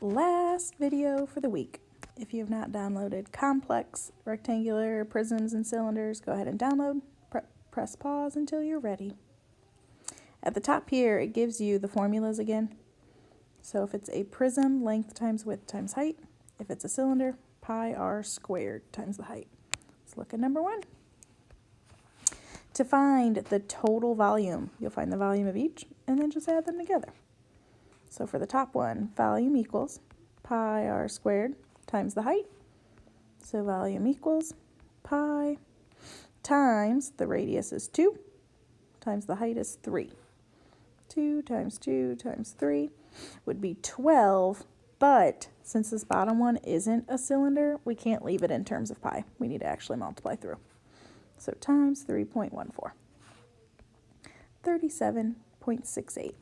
last video for the week. If you have not downloaded complex rectangular prisms and cylinders, go ahead and download. Press pause until you're ready. At the top here, it gives you the formulas again. So if it's a prism, length times width times height. If it's a cylinder, pi r squared times the height. Let's look at number 1. To find the total volume, you'll find the volume of each and then just add them together. So for the top one, volume equals pi r squared times the height. So volume equals pi times the radius is 2 times the height is 3. 2 times 2 times 3 would be 12, but since this bottom one isn't a cylinder, we can't leave it in terms of pi. We need to actually multiply through. So times 3.14, 37.68.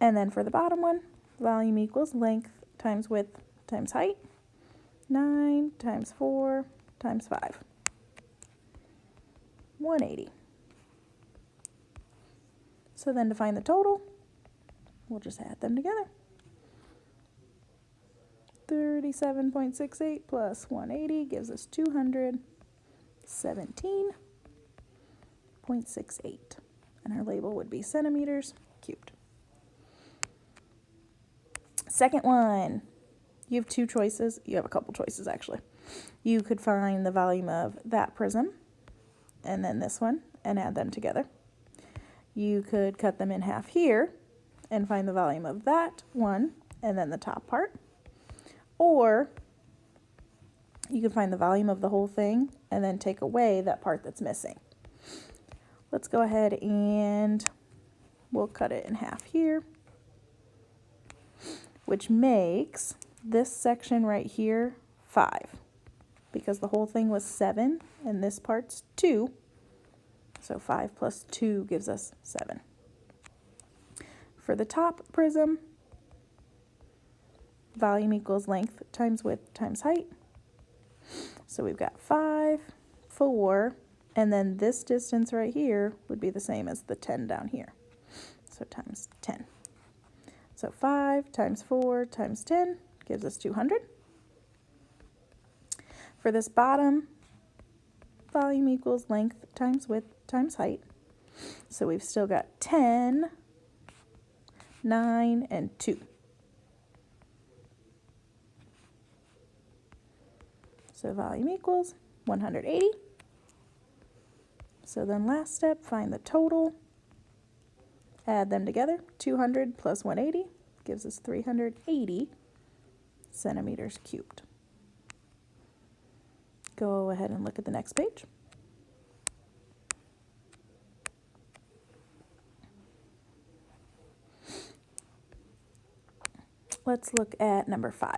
And then for the bottom one, volume equals length times width times height. 9 times 4 times 5. 180. So then to find the total, we'll just add them together. 37.68 plus 180 gives us 217.68. And our label would be centimeters cubed. Second one, you have two choices. You have a couple choices, actually. You could find the volume of that prism and then this one and add them together. You could cut them in half here and find the volume of that one and then the top part. Or you could find the volume of the whole thing and then take away that part that's missing. Let's go ahead and we'll cut it in half here, which makes this section right here 5, because the whole thing was 7 and this part's 2. So 5 plus 2 gives us 7. For the top prism, volume equals length times width times height. So we've got 5, 4, and then this distance right here would be the same as the 10 down here. So times 10. So 5 times 4 times 10 gives us 200. For this bottom, volume equals length times width times height. So we've still got 10, 9, and 2. So volume equals 180. So then last step, find the total. Add them together. 200 plus 180 gives us 380 centimeters cubed. Go ahead and look at the next page. Let's look at number 5.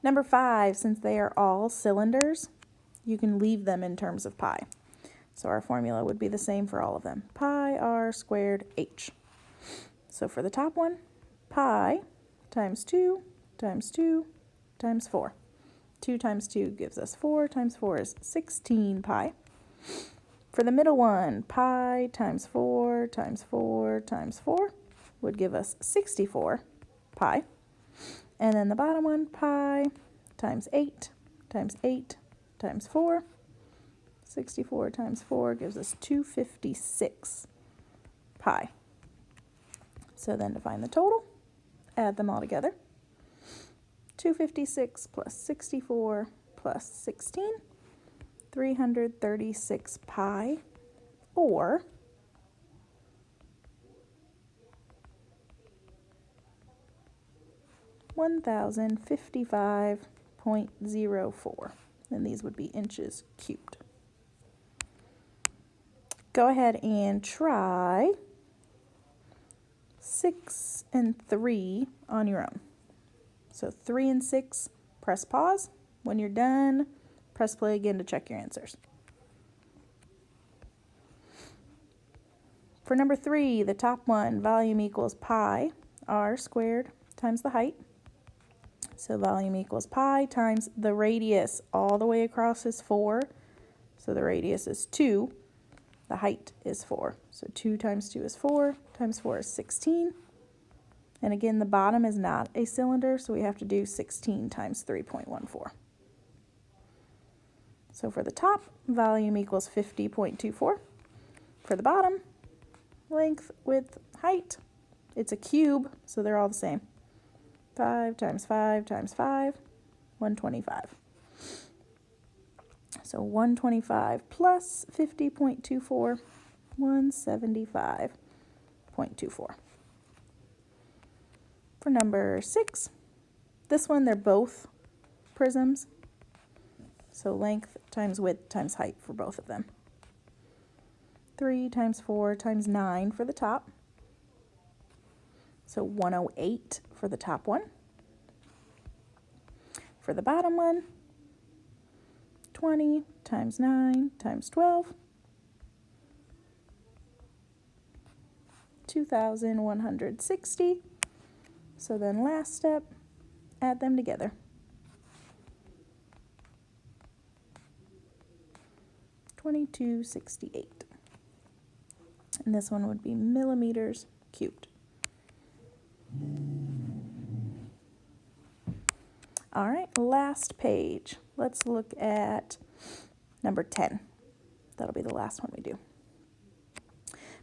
Number 5, since they are all cylinders, you can leave them in terms of pi. So our formula would be the same for all of them. Pi r squared h. So for the top one, pi times 2 times 2 times 4. 2 times 2 gives us 4 times 4 is 16 pi. For the middle one, pi times 4 times 4 times 4 would give us 64 pi. And then the bottom one, pi times 8 times 8 times 4. 64 times 4 gives us 256 pi. So then to find the total, add them all together. 256 plus 64 plus 16, 336 pi, or 1055.04, and these would be inches cubed. Go ahead and try 6 and 3 on your own. So 3 and 6, press pause. When you're done, press play again to check your answers. For number 3, the top one, volume equals pi r squared times the height. So volume equals pi times the radius all the way across is 4. So the radius is 2. The height is 4. So 2 times 2 is 4 times 4 is 16. And again, the bottom is not a cylinder, so we have to do 16 times 3.14. So for the top, volume equals 50.24. For the bottom, length, width, height, it's a cube, so they're all the same. 5 times 5 times 5, 125. So 125 plus 50.24, 175.24. For number 6, this one, they're both prisms. So length times width times height for both of them. 3 times 4 times 9 for the top. So 108 for the top one. For the bottom one, 20 times 9 times 12. 2,160. So then last step, add them together. 2268. And this one would be millimeters cubed. All right, last page. Let's look at number 10. That'll be the last one we do.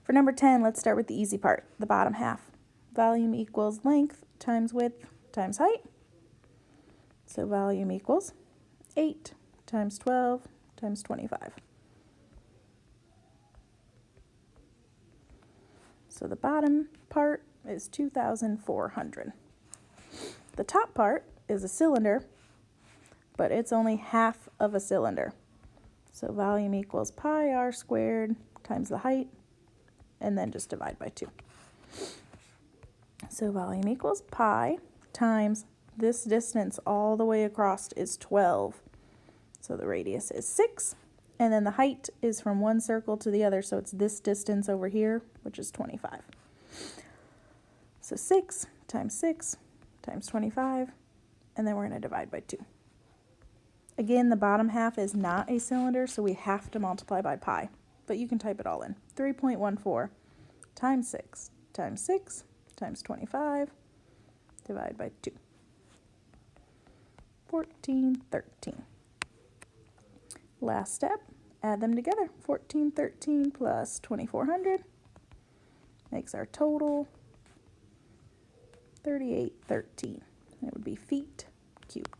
For number 10, let's start with the easy part, the bottom half. Volume equals length times width times height. So volume equals 8 times 12 times 25. So the bottom part is 2,400. The top part is a cylinder, but it's only half of a cylinder. So volume equals pi r squared times the height, and then just divide by 2. So volume equals pi times this distance all the way across is 12. So the radius is 6. And then the height is from one circle to the other, so it's this distance over here, which is 25. So 6 times 25, and then we're going to divide by 2. Again, the bottom half is not a cylinder, so we have to multiply by pi, but you can type it all in. 3.14 times 6 times 6 times 25, divide by 2. 1413. Last step, add them together. 1413 plus 2400 makes our total 3813. It would be feet cubed.